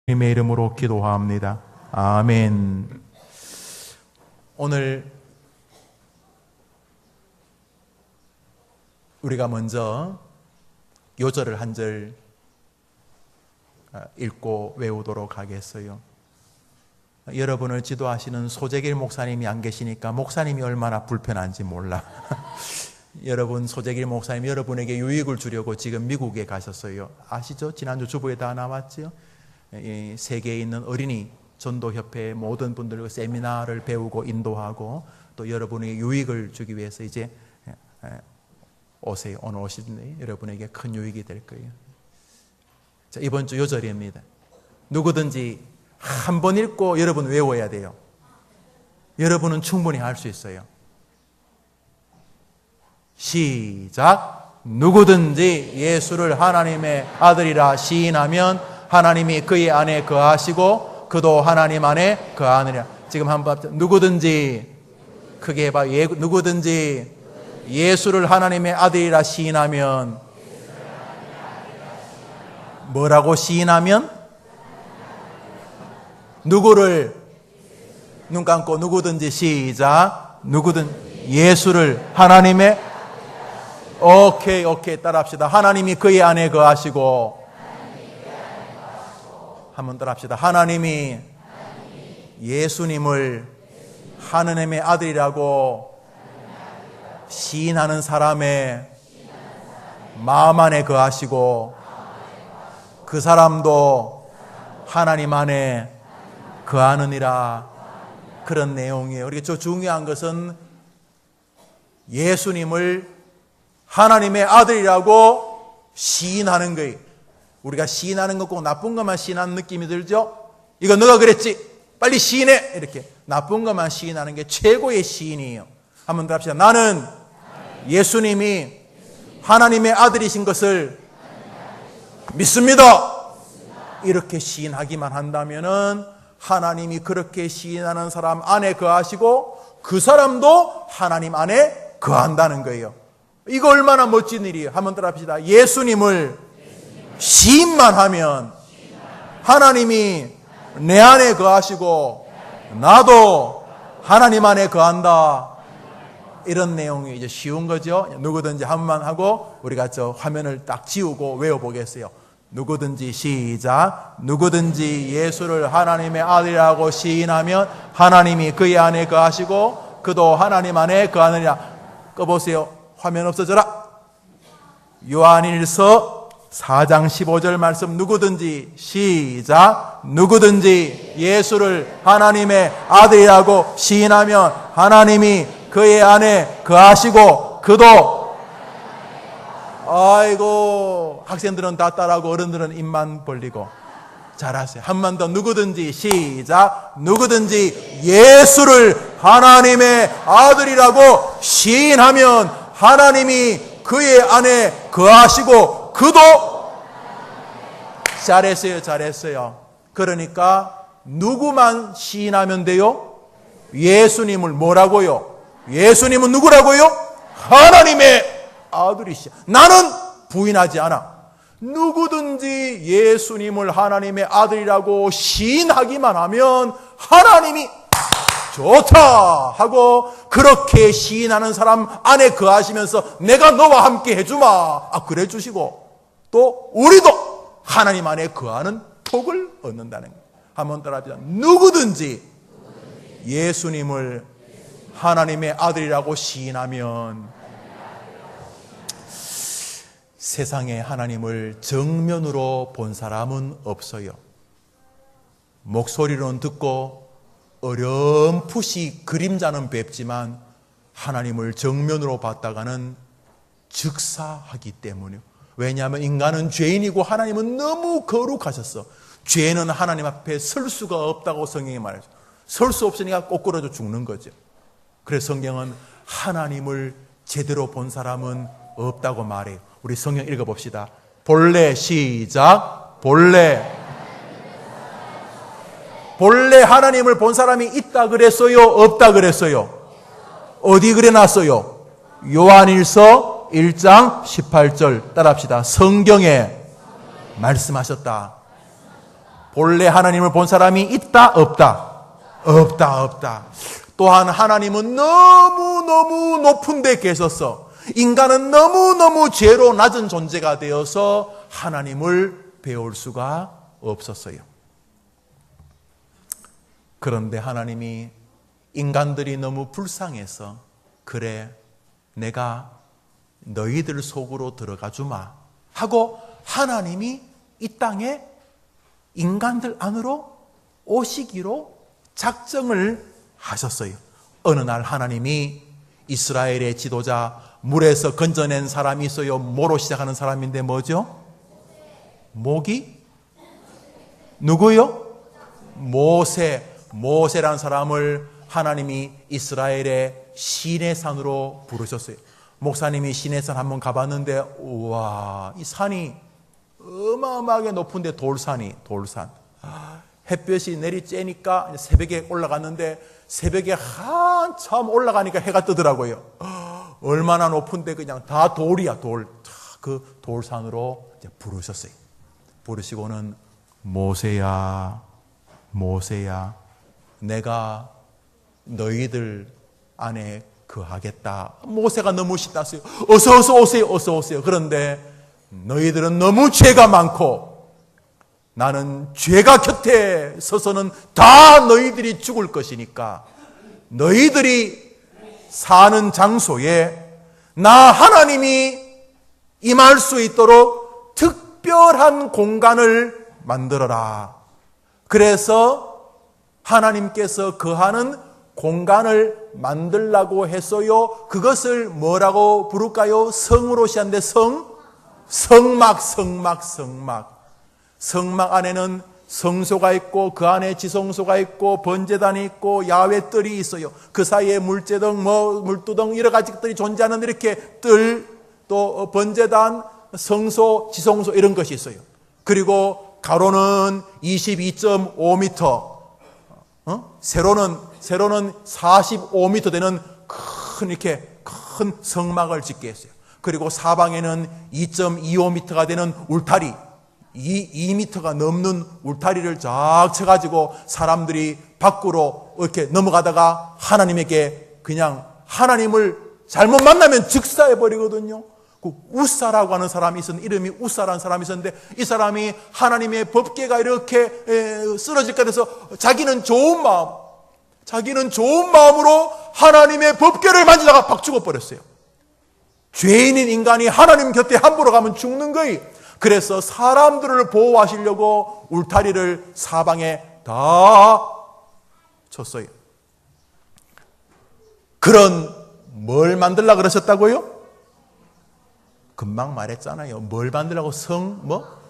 주님의 이름으로 기도합니다. 아멘. 오늘 우리가 먼저 요절을 한 절 읽고 외우도록 하겠어요. 여러분을 지도하시는 소재길 목사님이 안 계시니까 목사님이 얼마나 불편한지 몰라. 여러분, 소재길 목사님 여러분에게 유익을 주려고 지금 미국에 가셨어요. 아시죠? 지난주 주보에 다 나왔죠? 세계에 있는 어린이 전도협회 모든 분들과 세미나를 배우고 인도하고 또 여러분에게 유익을 주기 위해서 이제 오세요. 오늘 오시는데 여러분에게 큰 유익이 될 거예요. 자, 이번 주 요절입니다. 누구든지 한 번 읽고 여러분 외워야 돼요. 여러분은 충분히 할 수 있어요. 시작. 누구든지 예수를 하나님의 아들이라 시인하면 하나님이 그의 안에 거하시고 그도 하나님 안에 거하느니라. 지금 한번 누구든지 크게 해봐. 누구든지 예수를 하나님의 아들이라 시인하면 뭐라고 시인하면? 누구를? 눈 감고 누구든지 시작. 누구든 예수를 하나님의 오케이 따라합시다. 하나님이 그의 안에 거하시고 한번 따라합시다. 하나님이 예수님을 하나님의 아들이라고 시인하는 사람의 마음 안에 거하시고 그 사람도 하나님 안에 거하느니라. 그런 내용이에요. 우리가 저 중요한 것은 예수님을 하나님의 아들이라고 시인하는 거예요. 우리가 시인하는 것 꼭 나쁜 것만 시인하는 느낌이 들죠? 이거 너가 그랬지? 빨리 시인해! 이렇게 나쁜 것만 시인하는 게 최고의 시인이에요. 한번 더 합시다. 나는 예수님이 하나님의 아들이신 것을 믿습니다. 이렇게 시인하기만 한다면은 하나님이 그렇게 시인하는 사람 안에 거하시고 그 사람도 하나님 안에 거한다는 거예요. 이거 얼마나 멋진 일이에요. 한번 따라 합시다. 예수님을 시인만 하면 하나님이 내 안에 거하시고 나도 하나님 안에 거한다. 이런 내용이 이제 쉬운 거죠. 누구든지 한 번만 하고 우리가 저 화면을 딱 지우고 외워보겠어요. 누구든지 시작. 누구든지 예수를 하나님의 아들이라고 시인하면 하나님이 그의 안에 거하시고 그도 하나님 안에 거하느니라. 꺼보세요. 화면 없어져라. 요한일서 4장 15절 말씀. 누구든지 시작. 누구든지 예수를 하나님의 아들이라고 시인하면 하나님이 그의 안에 거하시고 그도. 아이고, 학생들은 다 따라하고 어른들은 입만 벌리고. 잘하세요. 한 번 더. 누구든지 시작. 누구든지 예수를 하나님의 아들이라고 시인하면 하나님이 그의 안에 거하시고 그도. 잘했어요. 그러니까 누구만 시인하면 돼요? 예수님을 뭐라고요? 예수님은 누구라고요? 하나님의 아들이시야. 나는 부인하지 않아. 누구든지 예수님을 하나님의 아들이라고 시인하기만 하면 하나님이 좋다 하고 그렇게 시인하는 사람 안에 거하시면서 내가 너와 함께 해주마. 그래 주시고 또 우리도 하나님 안에 거하는 복을 얻는다는 거예요. 한번 따라합시다. 누구든지 예수님을 하나님의 아들이라고 시인하면 세상에 하나님을 정면으로 본 사람은 없어요. 목소리로는 듣고 어렴풋이 그림자는 뵙지만 하나님을 정면으로 봤다가는 즉사하기 때문이요. 왜냐하면 인간은 죄인이고 하나님은 너무 거룩하셨어. 죄는 하나님 앞에 설 수가 없다고 성경이 말해요. 설 수 없으니까 꼬꾸라져 죽는 거죠. 그래서 성경은 하나님을 제대로 본 사람은 없다고 말해요. 우리 성경 읽어봅시다. 본래 시작. 본래 하나님을 본 사람이 있다 그랬어요? 없다 그랬어요? 어디 그래놨어요? 요한일서 1장 18절 따라합시다. 성경에 말씀하셨다. 본래 하나님을 본 사람이 있다, 없다? 없다. 또한 하나님은 너무너무 높은 데 계셔서 인간은 너무너무 죄로 낮은 존재가 되어서 하나님을 배울 수가 없었어요. 그런데 하나님이 인간들이 너무 불쌍해서 그래, 내가 너희들 속으로 들어가 주마 하고 하나님이 이 땅에 인간들 안으로 오시기로 작정을 하셨어요. 어느 날 하나님이 이스라엘의 지도자, 물에서 건져낸 사람이 있어요. 뭐로 시작하는 사람인데 뭐죠? 목이? 누구요? 모세라는 사람을 하나님이 이스라엘의 시내산으로 부르셨어요. 목사님이 시내산 한번 가봤는데 우와, 이 산이 어마어마하게 높은데 돌산. 햇볕이 내리쬐니까 새벽에 올라갔는데 새벽에 한참 올라가니까 해가 뜨더라고요. 얼마나 높은데 그냥 다 돌이야, 돌. 그 돌산으로 이제 부르셨어요. 부르시고는 모세야, 내가 너희들 안에 거하겠다. 모세가 너무 신났어요. 어서 오세요. 그런데 너희들은 너무 죄가 많고 나는 죄가 곁에 서서는 다 너희들이 죽을 것이니까 너희들이 사는 장소에 나 하나님이 임할 수 있도록 특별한 공간을 만들어라. 그래서 하나님께서 거하는 공간을 만들라고 했어요. 그것을 뭐라고 부를까요? 성으로 시작하는데 성막. 성막 안에는 성소가 있고 그 안에 지성소가 있고 번제단이 있고 야훼 뜰이 있어요. 그 사이에 물재등, 물두덩 여러 가지 것들이 존재하는데 이렇게 뜰, 또 번제단, 성소, 지성소 이런 것이 있어요. 그리고 가로는 22.5m, 세로는 45m 되는 이렇게 큰 성막을 짓게 했어요. 그리고 사방에는 2.25m가 되는 울타리, 2m가 넘는 울타리를 쫙 쳐가지고 사람들이 밖으로 이렇게 넘어가다가 하나님에게 그냥 하나님을 잘못 만나면 즉사해버리거든요. 그 우사라고 하는 사람이 있었는데, 이름이 우사라는 사람이 있었는데, 이 사람이 하나님의 법궤가 이렇게 쓰러질 것 같아서 자기는 좋은 마음으로 하나님의 법궤를 만지다가 박 죽어버렸어요. 죄인인 인간이 하나님 곁에 함부로 가면 죽는 거예요. 그래서 사람들을 보호하시려고 울타리를 사방에 다 쳤어요. 그런 뭘 만들려고 그러셨다고요? 금방 말했잖아요. 뭘 만들려고? 성막.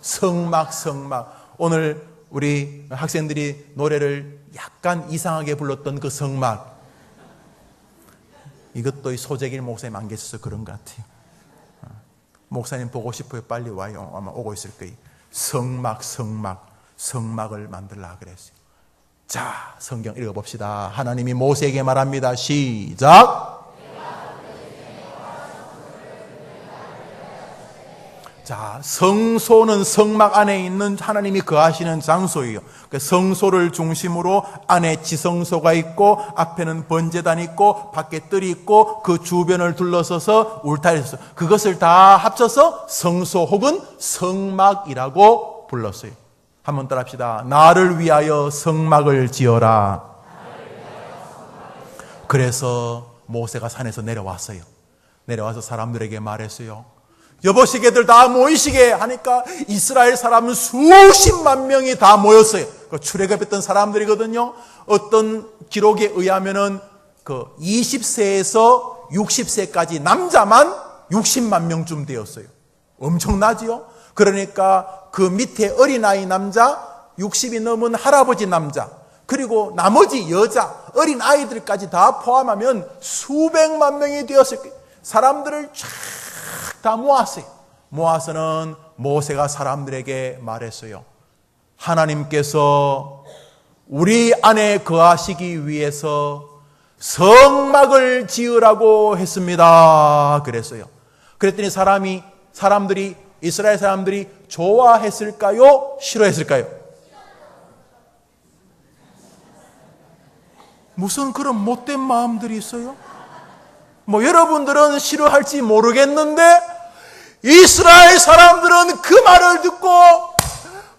오늘 우리 학생들이 노래를 약간 이상하게 불렀던 그 성막. 이것도 소재길 목사님 안 계셔서 그런 것 같아요. 목사님 보고 싶어요. 빨리 와요. 아마 오고 있을 거예요. 성막을 만들라 그랬어요. 자, 성경 읽어봅시다. 하나님이 모세에게 말합니다. 시작. 자, 성소는 성막 안에 있는 하나님이 거하시는 장소예요. 성소를 중심으로 안에 지성소가 있고 앞에는 번제단이 있고 밖에 뜰이 있고 그 주변을 둘러서서 울타리가 있어요. 그것을 다 합쳐서 성소 혹은 성막이라고 불렀어요. 한번 따라합시다. 나를 위하여 성막을 지어라. 그래서 모세가 산에서 내려왔어요. 내려와서 사람들에게 말했어요. 여보시게들 다 모이시게 하니까 이스라엘 사람은 수십만 명이 다 모였어요. 출애굽했던 사람들이거든요. 어떤 기록에 의하면은 그 20세에서 60세까지 남자만 60만 명쯤 되었어요. 엄청나지요? 그러니까 그 밑에 어린아이 남자, 60이 넘은 할아버지 남자, 그리고 나머지 여자, 어린 아이들까지 다 포함하면 수백만 명이 되었을 거예요. 사람들을 다 모았어요. 모아서는 모세가 사람들에게 말했어요. 하나님께서 우리 안에 거하시기 위해서 성막을 지으라고 했습니다. 그랬어요. 그랬더니 이스라엘 사람들이 좋아했을까요? 싫어했을까요? 무슨 그런 못된 마음들이 있어요? 여러분들은 싫어할지 모르겠는데 이스라엘 사람들은 그 말을 듣고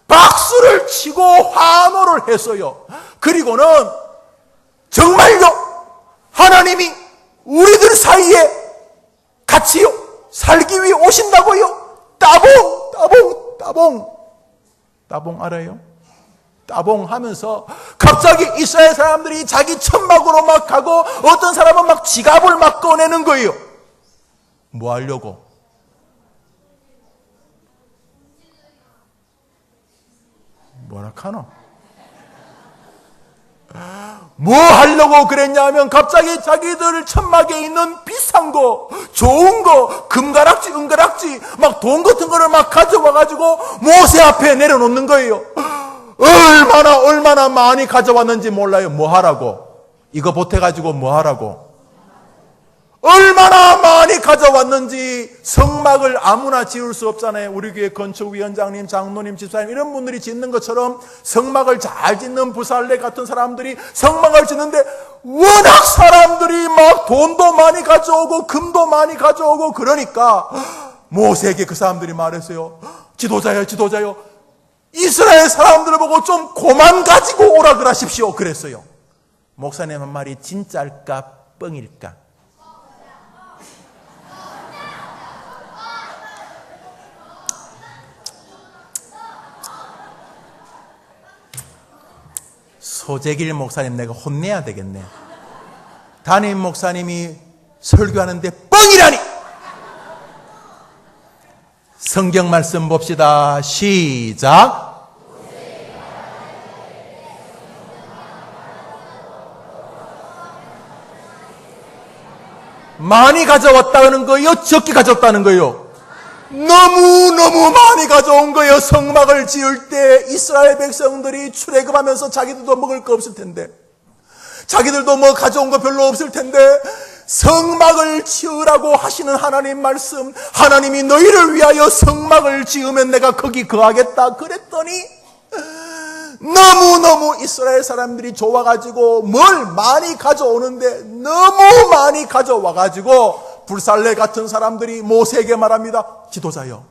박수를 치고 환호를 했어요. 그리고는 정말요 하나님이 우리들 사이에 같이 살기 위해 오신다고요? 따봉 알아요? 따봉 하면서 갑자기 이스라엘 사람들이 자기 천막으로 막 가고 어떤 사람은 막 지갑을 막 꺼내는 거예요. 뭐 하려고? 뭐라 카노? 뭐 하려고 그랬냐면 갑자기 자기들 천막에 있는 비싼 거, 좋은 거, 금가락지, 은가락지, 막 돈 같은 거를 막 가져와가지고 모세 앞에 내려놓는 거예요. 얼마나 많이 가져왔는지 몰라요. 뭐 하라고? 이거 보태가지고 뭐 하라고? 얼마나 많이 가져왔는지. 성막을 아무나 지을 수 없잖아요. 우리 교회 건축위원장님, 장로님, 집사님 이런 분들이 짓는 것처럼 성막을 잘 짓는 부살레 같은 사람들이 성막을 짓는데 워낙 사람들이 막 돈도 많이 가져오고 금도 많이 가져오고 그러니까 모세에게 그 사람들이 말했어요. 지도자요. 이스라엘 사람들을 보고 좀 고만 가지고 오라 그러십시오. 그랬어요. 목사님 한 말이 진짜일까 뻥일까? 소재길 목사님 내가 혼내야 되겠네. 담임 목사님이 설교하는데 뻥이라니! 성경 말씀 봅시다. 시작. 많이 가져왔다는 거예요? 적게 가져왔다는 거예요? 너무 많이 가져온 거예요. 성막을 지을 때 이스라엘 백성들이 출애굽하면서 자기들도 먹을 거 없을 텐데, 자기들도 뭐 가져온 거 별로 없을 텐데 성막을 지으라고 하시는 하나님 말씀, 하나님이 너희를 위하여 성막을 지으면 내가 거기 거하겠다 그랬더니 너무 이스라엘 사람들이 좋아가지고 뭘 많이 가져오는데 너무 많이 가져와가지고 불살레 같은 사람들이 모세에게 말합니다. 지도자요,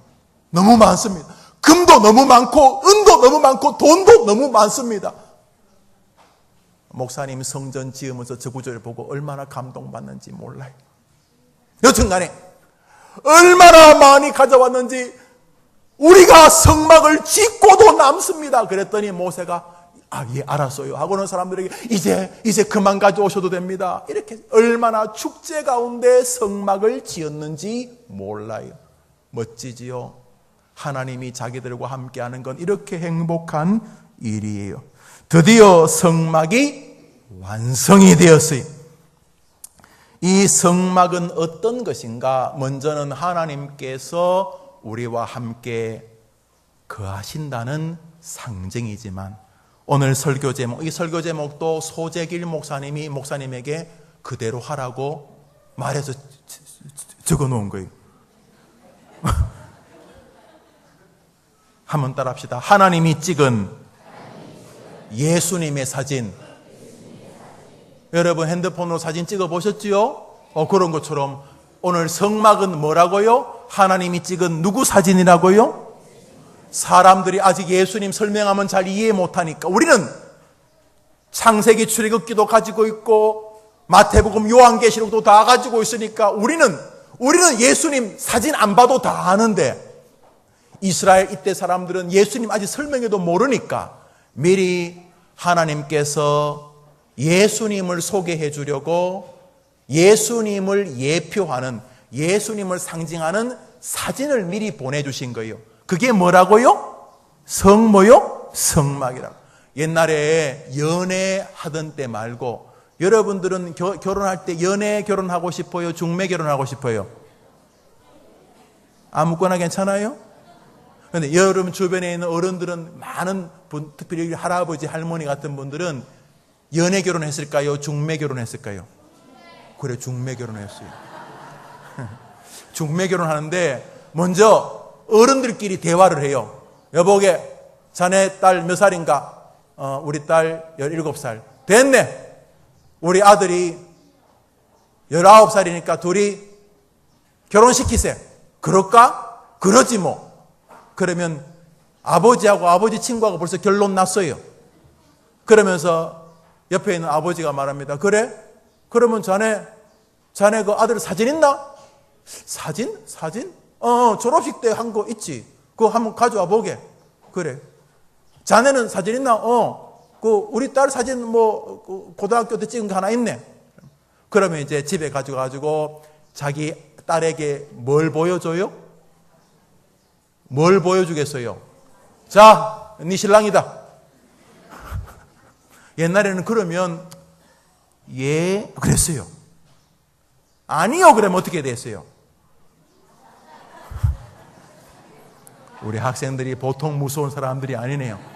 너무 많습니다. 금도 너무 많고 은도 너무 많고 돈도 너무 많습니다. 목사님 성전 지으면서 저 구절을 보고 얼마나 감동받는지 몰라요. 여튼간에 얼마나 많이 가져왔는지 우리가 성막을 짓고도 남습니다. 그랬더니 모세가 예 알았어요 하고는 사람들에게 이제 그만 가져오셔도 됩니다. 이렇게 얼마나 축제 가운데 성막을 지었는지 몰라요. 멋지지요. 하나님이 자기들과 함께하는 건 이렇게 행복한 일이에요. 드디어 성막이 완성이 되었어요. 이 성막은 어떤 것인가? 먼저는 하나님께서 우리와 함께 거하신다는 상징이지만 오늘 설교 제목, 이 설교 제목도 소재길 목사님이 목사님에게 그대로 하라고 말해서 적어 놓은 거예요. 한번 따라합시다. 하나님이 찍은 예수님의 사진. 여러분 핸드폰으로 사진 찍어 보셨지요? 그런 것처럼 오늘 성막은 뭐라고요? 하나님이 찍은 누구 사진이라고요? 사람들이 아직 예수님 설명하면 잘 이해 못하니까 우리는 창세기 출애굽기도 가지고 있고 마태복음 요한계시록도 다 가지고 있으니까 우리는 예수님 사진 안 봐도 다 아는데 이스라엘 이때 사람들은 예수님 아직 설명해도 모르니까 미리 하나님께서 예수님을 소개해 주려고 예수님을 예표하는, 예수님을 상징하는 사진을 미리 보내주신 거예요. 그게 뭐라고요? 성모요? 성막이라고. 옛날에 연애하던 때 말고 여러분들은 결혼할 때 연애 결혼하고 싶어요? 중매 결혼하고 싶어요? 아무거나 괜찮아요? 그런데 여러분 주변에 있는 어른들은 많은 분, 특별히 할아버지, 할머니 같은 분들은 연애 결혼했을까요? 중매 결혼했을까요? 그래, 중매 결혼했어요. 중매 결혼하는데 먼저 어른들끼리 대화를 해요. 여보게, 자네 딸 몇 살인가? 우리 딸 17살. 됐네. 우리 아들이 19살이니까 둘이 결혼시키세요. 그럴까? 그러지 뭐. 그러면 아버지하고 아버지 친구하고 벌써 결론 났어요. 그러면서 옆에 있는 아버지가 말합니다. 그래? 그러면 자네 그 아들 사진 있나? 사진? 졸업식 때 한 거 있지. 그거 한번 가져와 보게. 그래. 자네는 사진 있나? 그 우리 딸 사진 뭐 고등학교 때 찍은 거 하나 있네. 그러면 이제 집에 가지고 자기 딸에게 뭘 보여줘요? 뭘 보여주겠어요? 자, 네 신랑이다. 옛날에는 그러면 예 그랬어요. 아니요 그러면 어떻게 됐어요? 우리 학생들이 보통 무서운 사람들이 아니네요.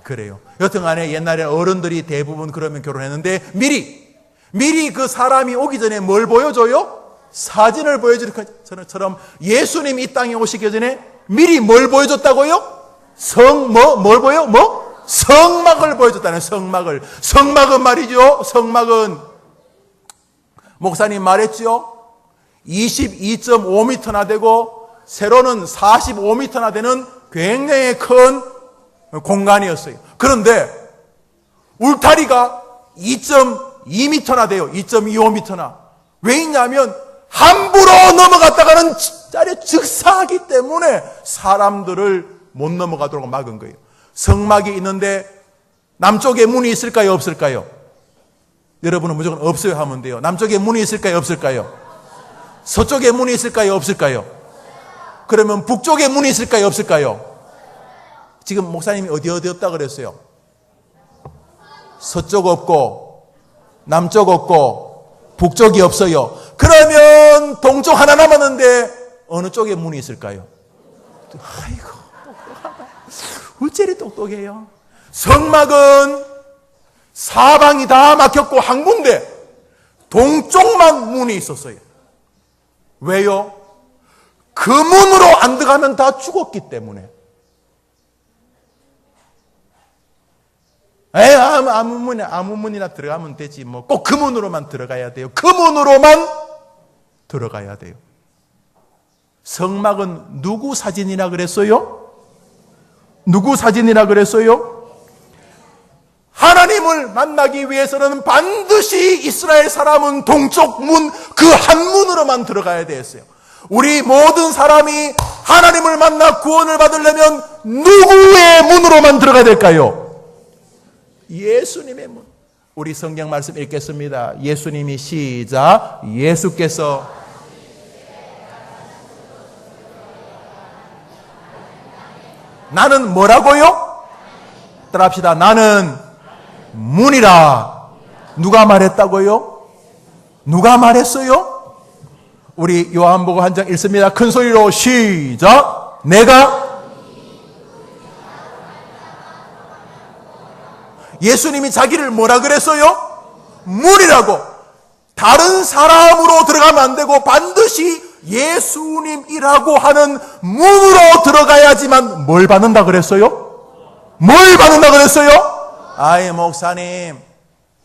그래요. 여튼간에 옛날에 어른들이 대부분 그러면 결혼했는데 미리 그 사람이 오기 전에 뭘 보여줘요? 사진을 보여주는 것처럼 예수님이 이 땅에 오시기 전에 미리 뭘 보여줬다고요? 뭘 보여? 성막을 보여줬다는 성막을. 성막은 말이죠. 성막은 목사님 말했죠. 22.5m나 되고 세로는 45m나 되는 굉장히 큰 공간이었어요. 그런데 울타리가 2.2m나 돼요. 2.25m나. 왜 있냐면 함부로 넘어갔다가는 자리에 즉사하기 때문에 사람들을 못 넘어가도록 막은 거예요. 성막이 있는데 남쪽에 문이 있을까요? 없을까요? 여러분은 무조건 없어요 하면 돼요. 남쪽에 문이 있을까요? 없을까요? 서쪽에 문이 있을까요? 없을까요? 그러면 북쪽에 문이 있을까요? 없을까요? 지금 목사님이 어디 없다 그랬어요? 서쪽 없고 남쪽 없고 북쪽이 없어요. 그러면 동쪽 하나 남았는데 어느 쪽에 문이 있을까요? 아이고 어째리 똑똑해요. 성막은 사방이 다 막혔고 한 군데 동쪽만 문이 있었어요. 왜요? 그 문으로 안 들어가면 다 죽었기 때문에. 아무 문이나 들어가면 되지 뭐 꼭 그 문으로만 들어가야 돼요. 그 문으로만 들어가야 돼요. 성막은 누구 사진이라 그랬어요? 누구 사진이라 그랬어요? 하나님을 만나기 위해서는 반드시 이스라엘 사람은 동쪽 문 그 한 문으로만 들어가야 되었어요. 우리 모든 사람이 하나님을 만나 구원을 받으려면 누구의 문으로만 들어가야 될까요? 예수님의 문. 우리 성경 말씀 읽겠습니다. 예수님이 시작. 예수께서 나는 뭐라고요? 따라합시다. 나는 문이라. 누가 말했다고요? 누가 말했어요? 우리 요한복음 1장 읽습니다. 큰 소리로 시작. 내가 예수님이 자기를 뭐라 그랬어요? 문이라고. 다른 사람으로 들어가면 안 되고 반드시 예수님이라고 하는 문으로 들어가야지만 뭘 받는다 그랬어요? 뭘 받는다 그랬어요? 아이 목사님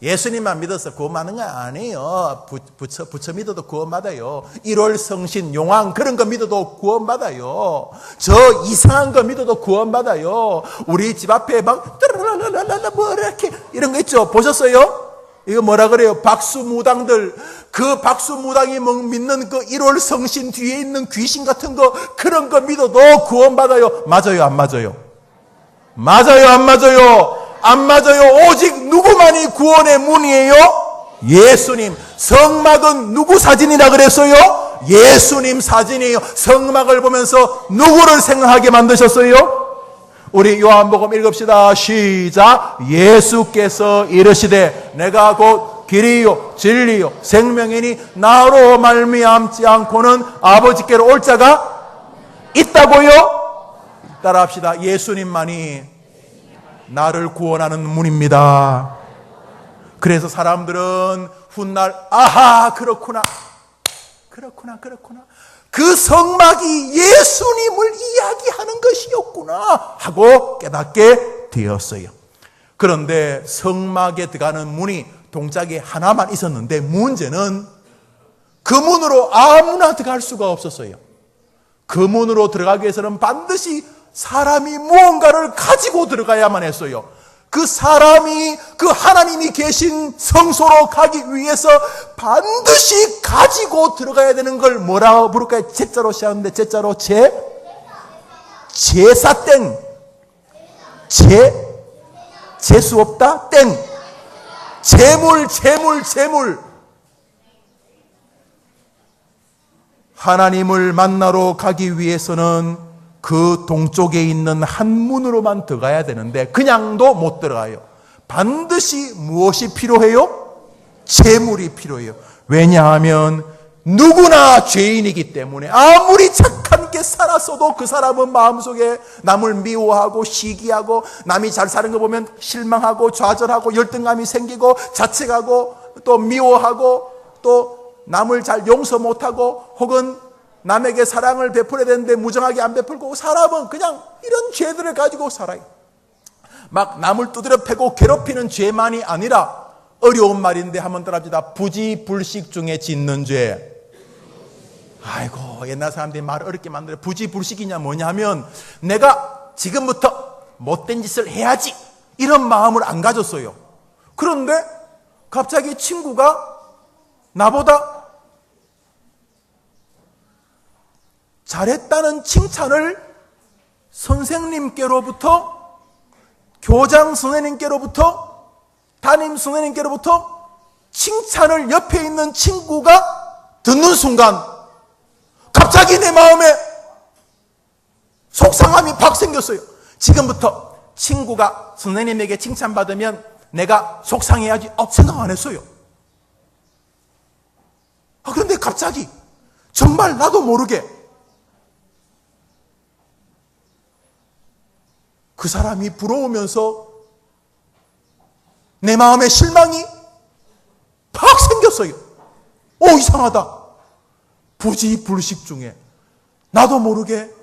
예수님만 믿어서 구원받는 거 아니에요. 부처 믿어도 구원받아요. 1월 성신 용왕 그런 거 믿어도 구원받아요. 저 이상한 거 믿어도 구원받아요. 우리 집 앞에 막 뭐 이렇게 이런 거 있죠. 보셨어요? 이거 뭐라 그래요? 박수무당들. 그 박수무당이 믿는 그 1월 성신 뒤에 있는 귀신 같은 거 그런 거 믿어도 구원받아요. 맞아요? 안 맞아요? 맞아요? 안 맞아요? 안 맞아요. 오직 누구만이 구원의 문이에요? 예수님. 성막은 누구 사진이라 그랬어요? 예수님 사진이에요. 성막을 보면서 누구를 생각하게 만드셨어요? 우리 요한복음 읽읍시다. 시작. 예수께서 이르시되 내가 곧 길이요 진리요 생명이니 나로 말미암지 않고는 아버지께로 올 자가 있다고요? 따라합시다. 예수님만이 나를 구원하는 문입니다. 그래서 사람들은 훗날 아하 그렇구나 그 성막이 예수님을 이야기하는 것이었구나 하고 깨닫게 되었어요. 그런데 성막에 들어가는 문이 동짝이 하나만 있었는데 문제는 그 문으로 아무나 들어갈 수가 없었어요. 그 문으로 들어가기 위해서는 반드시 사람이 무언가를 가지고 들어가야만 했어요. 그 사람이 그 하나님이 계신 성소로 가기 위해서 반드시 가지고 들어가야 되는 걸 뭐라고 부를까요? 제자로 시작하는데 제자로 제사땡. 재수 없다? 땡. 재물. 하나님을 만나러 가기 위해서는 그 동쪽에 있는 한 문으로만 들어가야 되는데 그냥도 못 들어가요. 반드시 무엇이 필요해요? 재물이 필요해요. 왜냐하면 누구나 죄인이기 때문에 아무리 착한 게 살았어도 그 사람은 마음속에 남을 미워하고 시기하고 남이 잘 사는 거 보면 실망하고 좌절하고 열등감이 생기고 자책하고 또 미워하고 또 남을 잘 용서 못하고 혹은 남에게 사랑을 베풀어야 되는데 무정하게 안 베풀고 사람은 그냥 이런 죄들을 가지고 살아요. 막 남을 두드려 패고 괴롭히는 죄만이 아니라 어려운 말인데 한번 따라합시다. 부지불식 중에 짓는 죄. 아이고 옛날 사람들이 말을 어렵게 만들어. 부지불식이냐 뭐냐면 내가 지금부터 못된 짓을 해야지 이런 마음을 안 가졌어요. 그런데 갑자기 친구가 나보다 잘했다는 칭찬을 선생님께로부터 교장 선생님께로부터 담임 선생님께로부터 칭찬을 옆에 있는 친구가 듣는 순간 갑자기 내 마음에 속상함이 팍 생겼어요. 지금부터 친구가 선생님에게 칭찬받으면 내가 속상해야지 생각 안 했어요. 그런데 갑자기 정말 나도 모르게 그 사람이 부러우면서 내 마음에 실망이 팍 생겼어요. 이상하다. 부지불식 중에 나도 모르게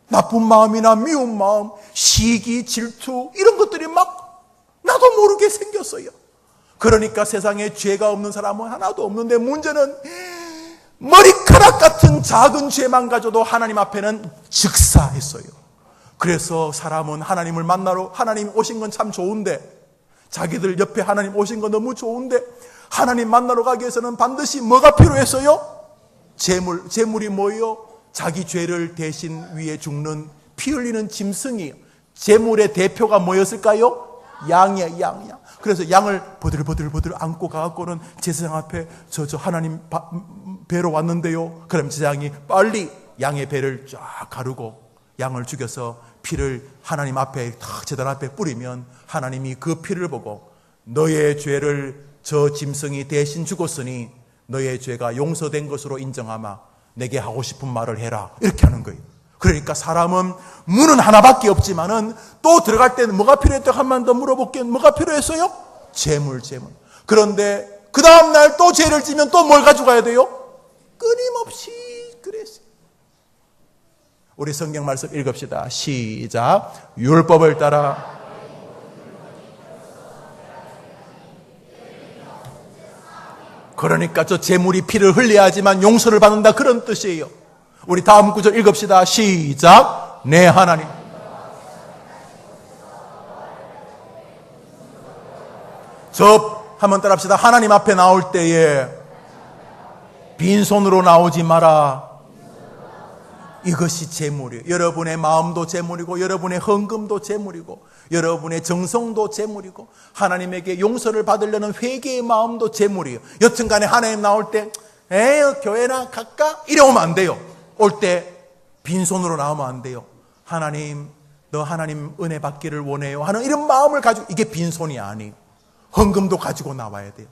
나쁜 마음이나 미운 마음, 시기, 질투 이런 것들이 막 나도 모르게 생겼어요. 그러니까 세상에 죄가 없는 사람은 하나도 없는데 문제는 머리카락 같은 작은 죄만 가져도 하나님 앞에는 즉사했어요. 그래서 사람은 하나님을 만나러 하나님 오신 건 참 좋은데 자기들 옆에 하나님 오신 건 너무 좋은데 하나님 만나러 가기 위해서는 반드시 뭐가 필요했어요? 재물이 뭐예요? 자기 죄를 대신 위해 죽는 피 흘리는 짐승이에요. 재물의 대표가 뭐였을까요? 양이에요. 양. 그래서 양을 버들버들 안고 가갖고는 제사장 앞에 저 하나님 배로 왔는데요. 그럼 제사장이 빨리 양의 배를 쫙 가르고 양을 죽여서 피를 하나님 앞에 탁 제단 앞에 뿌리면 하나님이 그 피를 보고 너의 죄를 저 짐승이 대신 죽었으니 너의 죄가 용서된 것으로 인정하마 내게 하고 싶은 말을 해라 이렇게 하는 거예요. 그러니까 사람은 문은 하나밖에 없지만은 또 들어갈 때는 뭐가 필요했다고 한 번 더 물어볼게요. 뭐가 필요했어요? 재물. 그런데 그 다음날 또 죄를 지면 또 뭘 가져가야 돼요? 끊임없이 그랬어요. 우리 성경 말씀 읽읍시다. 시작. 율법을 따라 그러니까 저 재물이 피를 흘려야지만 용서를 받는다 그런 뜻이에요. 우리 다음 구절 읽읍시다. 시작. 내 하나님. 한번 따라합시다. 하나님 앞에 나올 때에 빈손으로 나오지 마라. 이것이 재물이에요. 여러분의 마음도 재물이고 여러분의 헌금도 재물이고 여러분의 정성도 재물이고 하나님에게 용서를 받으려는 회개의 마음도 재물이에요. 여튼간에 하나님 나올 때 교회나 갈까? 이러면 안 돼요. 올 때 빈손으로 나오면 안 돼요. 하나님 너 하나님 은혜 받기를 원해요 하는 이런 마음을 가지고 이게 빈손이 아니에요. 헌금도 가지고 나와야 돼요.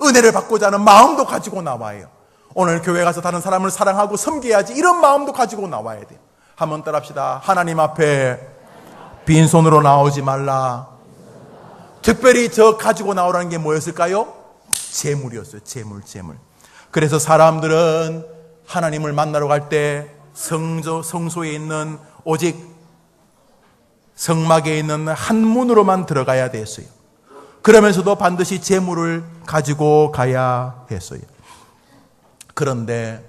은혜를 받고자 하는 마음도 가지고 나와요. 오늘 교회 가서 다른 사람을 사랑하고 섬겨야지 이런 마음도 가지고 나와야 돼요. 한번 따라합시다. 하나님 앞에 빈손으로 나오지 말라. 특별히 저 가지고 나오라는 게 뭐였을까요? 재물이었어요. 재물. 그래서 사람들은 하나님을 만나러 갈 때 성소에 있는 오직 성막에 있는 한 문으로만 들어가야 됐어요. 그러면서도 반드시 제물을 가지고 가야 했어요. 그런데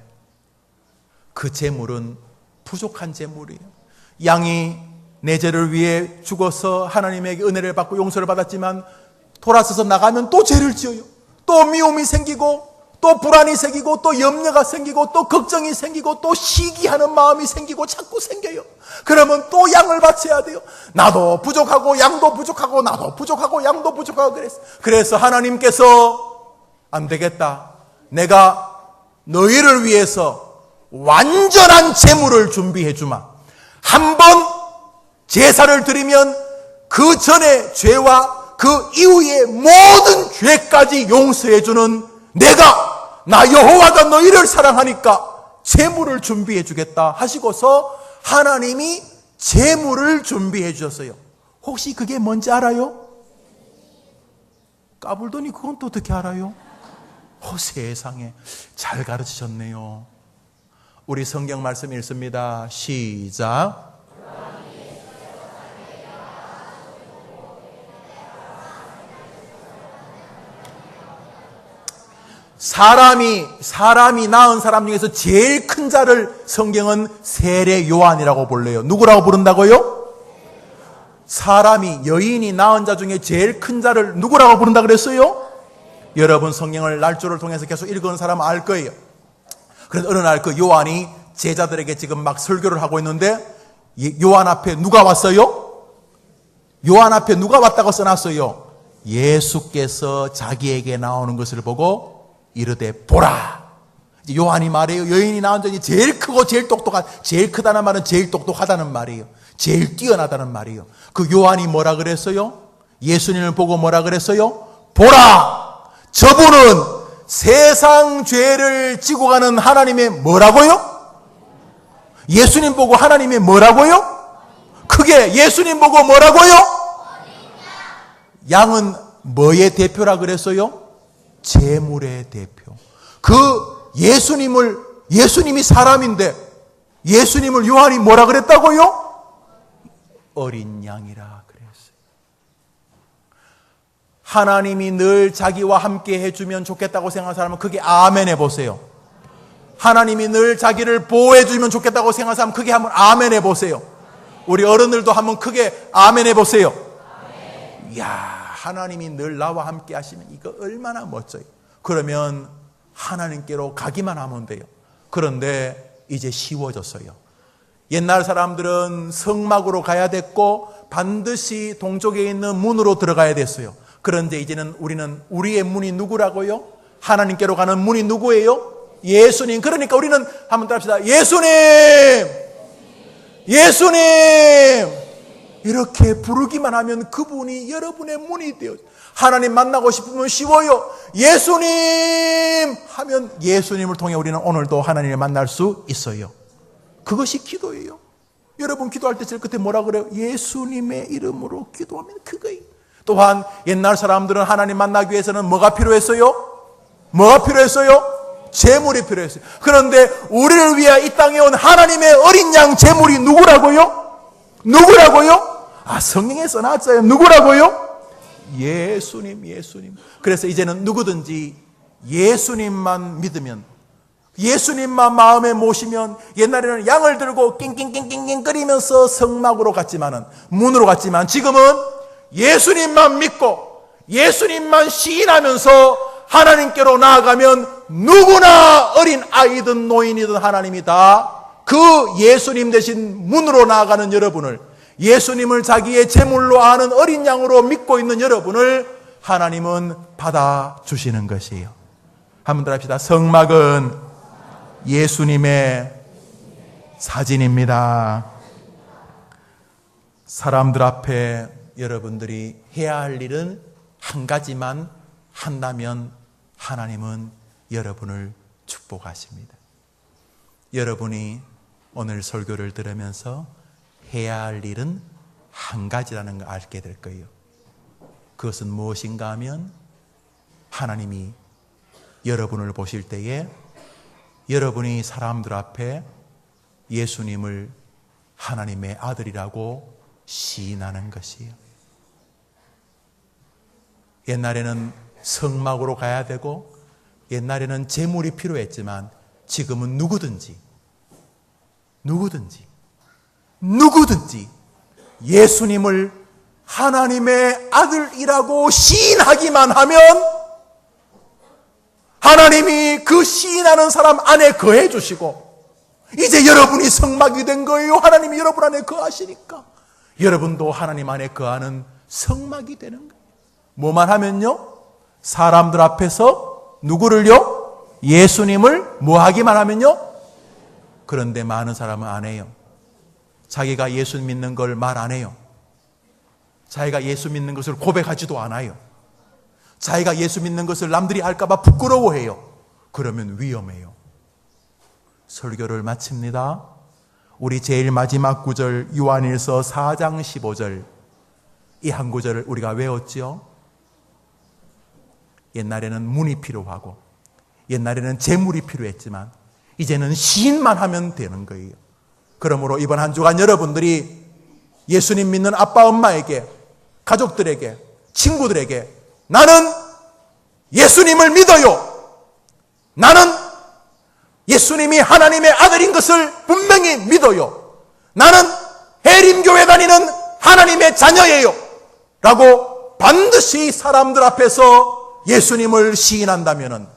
그 제물은 부족한 제물이에요. 양이 내 죄를 위해 죽어서 하나님에게 은혜를 받고 용서를 받았지만 돌아서서 나가면 또 죄를 지어요. 또 미움이 생기고 또 불안이 생기고 또 염려가 생기고 또 걱정이 생기고 또 시기하는 마음이 생기고 자꾸 생겨요. 그러면 또 양을 바쳐야 돼요. 나도 부족하고 양도 부족하고 나도 부족하고 양도 부족하고 그래서 하나님께서 안 되겠다. 내가 너희를 위해서 완전한 제물을 준비해 주마. 한 번 제사를 드리면 그 전의 죄와 그 이후의 모든 죄까지 용서해 주는 나 여호와가 너희를 사랑하니까 제물을 준비해 주겠다 하시고서 하나님이 제물을 준비해 주셨어요. 혹시 그게 뭔지 알아요? 까불더니 그건 또 어떻게 알아요? 세상에 잘 가르치셨네요. 우리 성경 말씀 읽습니다. 시작. 사람이 낳은 사람 중에서 제일 큰 자를 성경은 세례 요한이라고 불러요. 누구라고 부른다고요? 여인이 낳은 자 중에 제일 큰 자를 누구라고 부른다 그랬어요? 여러분 성경을 날조를 통해서 계속 읽은 사람은 알 거예요. 그래서 어느 날 그 요한이 제자들에게 지금 막 설교를 하고 있는데 요한 앞에 누가 왔어요? 요한 앞에 누가 왔다고 써놨어요? 예수께서 자기에게 나오는 것을 보고 이르되 보라. 요한이 말해요. 여인이 낳은 자니 제일 크고 제일 똑똑한, 제일 크다는 말은 제일 똑똑하다는 말이에요. 제일 뛰어나다는 말이에요. 그 요한이 뭐라 그랬어요? 예수님을 보고 뭐라 그랬어요? 보라! 저분은 세상 죄를 지고 가는 하나님의 뭐라고요? 예수님 보고 하나님의 뭐라고요? 크게 예수님 보고 뭐라고요? 양은 뭐의 대표라 그랬어요? 제물의 대표. 예수님이 사람인데 예수님을 요한이 뭐라 그랬다고요? 어린 양이라 그랬어요. 하나님이 늘 자기와 함께 해주면 좋겠다고 생각하는 사람은 크게 아멘 해보세요. 하나님이 늘 자기를 보호해주면 좋겠다고 생각하는 사람은 크게 한번 아멘 해보세요. 우리 어른들도 한번 크게 아멘 해보세요. 이야, 하나님이 늘 나와 함께 하시면 이거 얼마나 멋져요. 그러면 하나님께로 가기만 하면 돼요. 그런데 이제 쉬워졌어요. 옛날 사람들은 성막으로 가야 됐고 반드시 동쪽에 있는 문으로 들어가야 됐어요. 그런데 이제는 우리의 문이 누구라고요? 하나님께로 가는 문이 누구예요? 예수님. 그러니까 우리는 한번 따라합시다. 예수님! 이렇게 부르기만 하면 그분이 여러분의 문이 되어요. 하나님 만나고 싶으면 쉬워요. 예수님! 하면 예수님을 통해 우리는 오늘도 하나님을 만날 수 있어요. 그것이 기도예요. 여러분 기도할 때 제일 끝에 뭐라 그래요? 예수님의 이름으로 기도하면 그거예요. 또한 옛날 사람들은 하나님 만나기 위해서는 뭐가 필요했어요? 제물이 필요했어요. 그런데 우리를 위해 이 땅에 온 하나님의 어린 양 제물이 누구라고요? 성경에 써놨어요. 누구라고요? 예수님. 그래서 이제는 누구든지 예수님만 믿으면, 예수님만 마음에 모시면, 옛날에는 양을 들고 낑낑낑낑 거리면서 성막으로 갔지만은, 문으로 갔지만, 지금은 예수님만 믿고 예수님만 시인하면서 하나님께로 나아가면 누구나 어린 아이든 노인이든 하나님이 다 그 예수님 대신 문으로 나아가는 여러분을, 예수님을 자기의 제물로 아는 어린 양으로 믿고 있는 여러분을 하나님은 받아주시는 것이에요. 한번 더 합시다. 성막은 예수님의 사진입니다. 사람들 앞에 여러분들이 해야 할 일은 한 가지만 한다면 하나님은 여러분을 축복하십니다. 여러분이 오늘 설교를 들으면서 해야 할 일은 한 가지라는 걸 알게 될 거예요. 그것은 무엇인가 하면 하나님이 여러분을 보실 때에 여러분이 사람들 앞에 예수님을 하나님의 아들이라고 시인하는 것이에요. 옛날에는 성막으로 가야 되고 옛날에는 재물이 필요했지만 지금은 누구든지 예수님을 하나님의 아들이라고 시인하기만 하면 하나님이 그 시인하는 사람 안에 거해 주시고 이제 여러분이 성막이 된 거예요. 하나님이 여러분 안에 거하시니까 여러분도 하나님 안에 거하는 성막이 되는 거예요. 뭐만 하면요? 사람들 앞에서 누구를요? 예수님을 뭐 하기만 하면요? 그런데 많은 사람은 안 해요. 자기가 예수 믿는 걸 말 안 해요. 자기가 예수 믿는 것을 고백하지도 않아요. 자기가 예수 믿는 것을 남들이 알까봐 부끄러워해요. 그러면 위험해요. 설교를 마칩니다. 우리 제일 마지막 구절 요한일서 4장 15절 이 한 구절을 우리가 외웠지요. 옛날에는 문이 필요하고 옛날에는 재물이 필요했지만 이제는 시인만 하면 되는 거예요. 그러므로 이번 한 주간 여러분들이 예수님 믿는 아빠 엄마에게 가족들에게 친구들에게 나는 예수님을 믿어요. 나는 예수님이 하나님의 아들인 것을 분명히 믿어요. 나는 해림교회 다니는 하나님의 자녀예요. 라고 반드시 사람들 앞에서 예수님을 시인한다면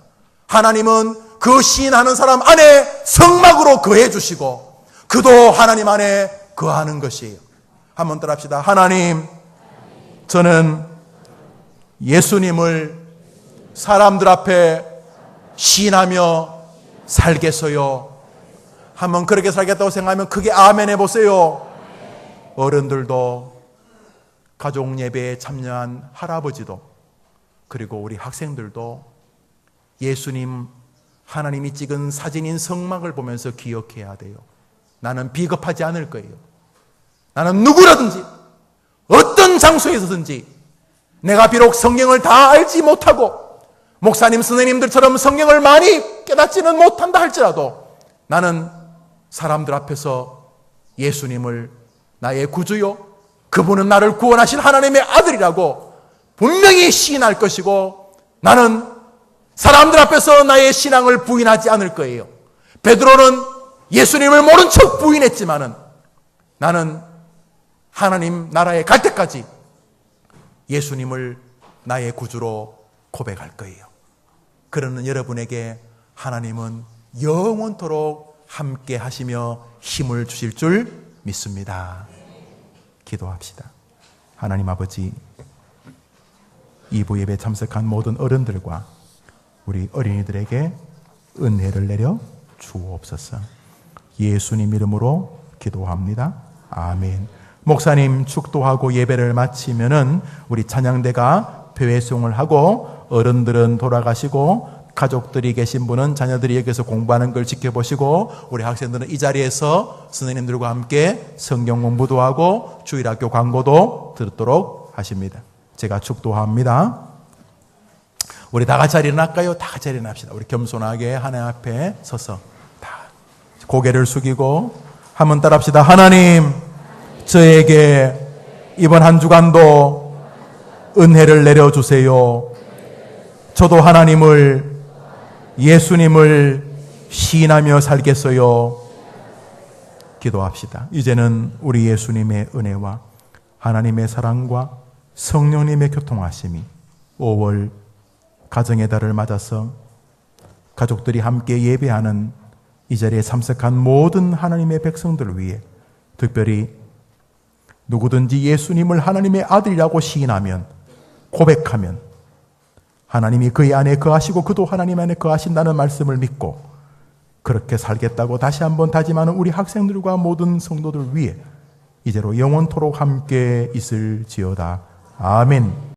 하나님은 그 시인하는 사람 안에 성막으로 거해 주시고 그도 하나님 안에 거하는 것이에요. 한번 따라합시다. 하나님, 저는 예수님을 사람들 앞에 시인하며 살겠어요. 한번 그렇게 살겠다고 생각하면 크게 아멘 해보세요. 어른들도 가족 예배에 참여한 할아버지도 그리고 우리 학생들도 예수님 하나님이 찍은 사진인 성막을 보면서 기억해야 돼요. 나는 비겁하지 않을 거예요. 나는 누구라든지 어떤 장소에서든지 내가 비록 성경을 다 알지 못하고 목사님 선생님들처럼 성경을 많이 깨닫지는 못한다 할지라도 나는 사람들 앞에서 예수님을 나의 구주요 그분은 나를 구원하신 하나님의 아들이라고 분명히 시인할 것이고 나는 사람들 앞에서 나의 신앙을 부인하지 않을 거예요. 베드로는 예수님을 모른 척 부인했지만은 나는 하나님 나라에 갈 때까지 예수님을 나의 구주로 고백할 거예요. 그러는 여러분에게 하나님은 영원토록 함께 하시며 힘을 주실 줄 믿습니다. 기도합시다. 하나님 아버지, 2부 예배 참석한 모든 어른들과 우리 어린이들에게 은혜를 내려 주옵소서. 예수님 이름으로 기도합니다. 아멘. 목사님 축도하고 예배를 마치면은 우리 찬양대가 회송을 하고 어른들은 돌아가시고 가족들이 계신 분은 자녀들이 여기서 공부하는 걸 지켜보시고 우리 학생들은 이 자리에서 선생님들과 함께 성경 공부도 하고 주일학교 광고도 듣도록 하십니다. 제가 축도합니다. 우리 다 같이 일어날까요? 다 같이 일어납시다. 우리 겸손하게 하나님 앞에 서서 다 고개를 숙이고 한번 따라합시다. 하나님, 저에게 이번 한 주간도 은혜를 내려주세요. 저도 하나님을 예수님을 시인하며 살겠어요. 기도합시다. 이제는 우리 예수님의 은혜와 하나님의 사랑과 성령님의 교통하심이 5월 가정의 달을 맞아서 가족들이 함께 예배하는 이 자리에 참석한 모든 하나님의 백성들을 위해 특별히 누구든지 예수님을 하나님의 아들이라고 시인하면 고백하면 하나님이 그의 안에 거하시고 그도 하나님 안에 거하신다는 말씀을 믿고 그렇게 살겠다고 다시 한번 다짐하는 우리 학생들과 모든 성도들 위해 이제로 영원토록 함께 있을지어다. 아멘.